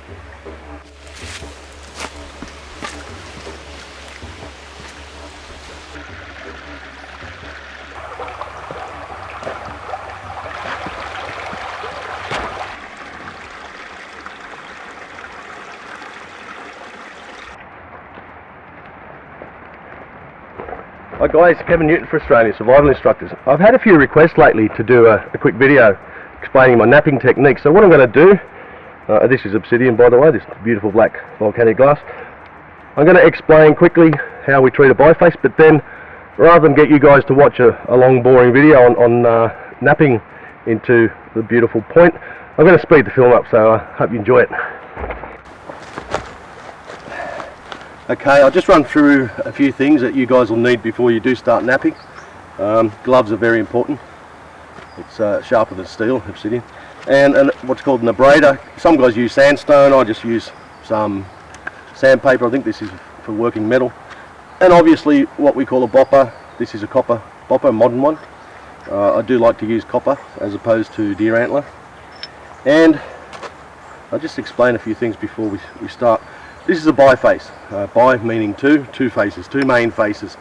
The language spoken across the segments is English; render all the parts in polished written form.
Hi guys, Kevin Newton for Australian Survival Instructors. I've had a few requests lately to do a quick video explaining my napping technique. So what I'm going to do, this is obsidian by the way, this beautiful black volcanic glass. I'm going to explain quickly how we treat a biface, but then rather than get you guys to watch a long boring video on napping into the beautiful point, I'm going to speed the film up, so I hope you enjoy it. Okay, I'll just run through a few things that you guys will need before you do start napping. Gloves are very important. It's sharper than steel, obsidian. And what's called an abrader. Some guys use sandstone, I just use some sandpaper. I think this is for working metal. And obviously what we call a bopper. This is a copper bopper, a modern one. I do like to use copper as opposed to deer antler. And I'll just explain a few things before we start. This is a biface, bi meaning two faces, two main faces.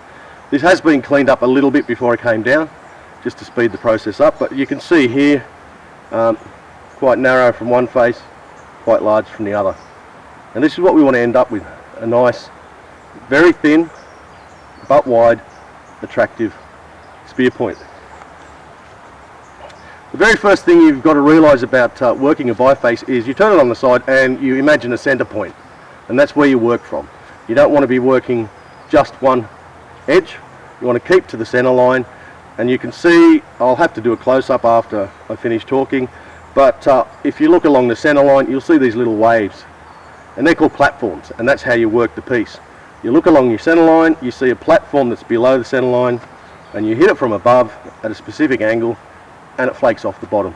This has been cleaned up a little bit before I came down, just to speed the process up, but you can see here, quite narrow from one face, quite large from the other. And this is what we want to end up with, a nice, very thin, but wide, attractive spear point. The very first thing you've got to realise about working a biface is you turn it on the side and you imagine a centre point. And that's where you work from. You don't want to be working just one edge. You want to keep to the center line, and you can see, I'll have to do a close-up after I finish talking, but if you look along the center line, you'll see these little waves, and they're called platforms, and that's how you work the piece. You look along your center line, you see a platform that's below the center line, and you hit it from above at a specific angle, and it flakes off the bottom.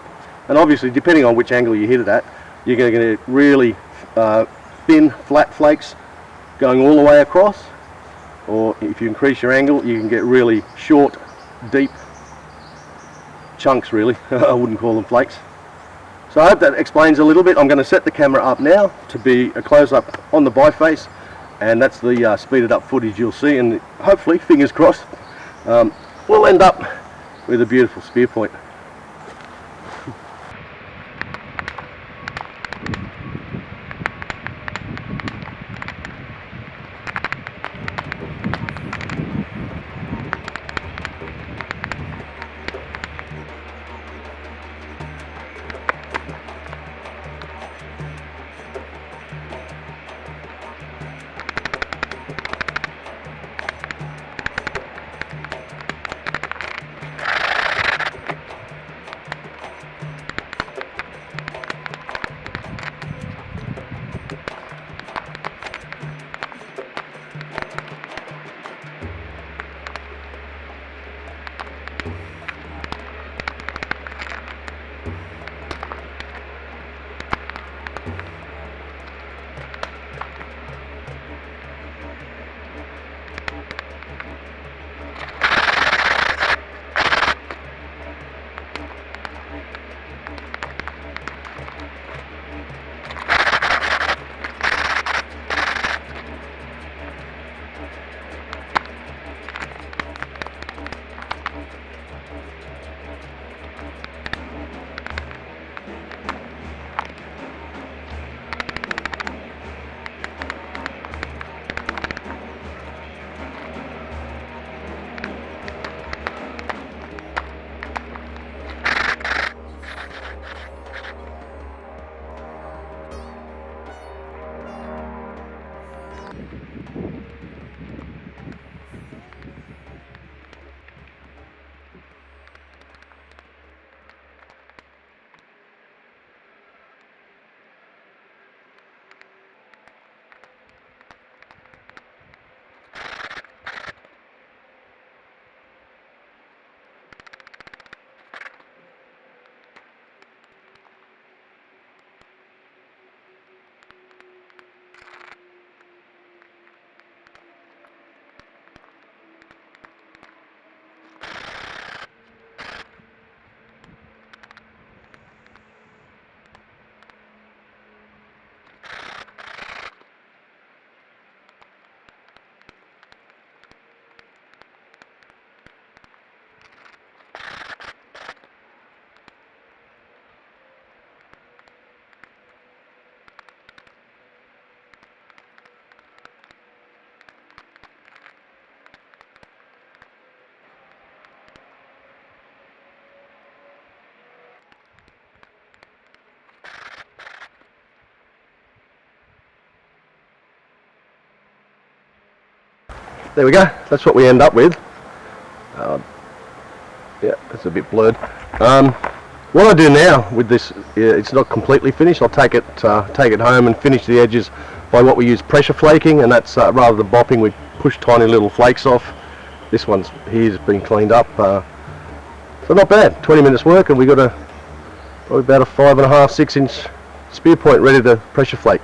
And obviously, depending on which angle you hit it at, you're going to get really thin, flat flakes going all the way across, or if you increase your angle, you can get really short, deep chunks, really. I wouldn't call them flakes. So I hope that explains a little bit. I'm going to set the camera up now to be a close-up on the biface, and that's the speeded up footage you'll see, and hopefully, fingers crossed, we'll end up with a beautiful spear point. there we go. That's what we end up with. Yeah, it's a bit blurred. What I do now with this, it's not completely finished. I'll take it home and finish the edges by what we use pressure flaking, and that's rather than bopping, we push tiny little flakes off. This one's here's been cleaned up, so not bad. 20 minutes work, and we got probably about a 5.5–6 inch spear point ready to pressure flake.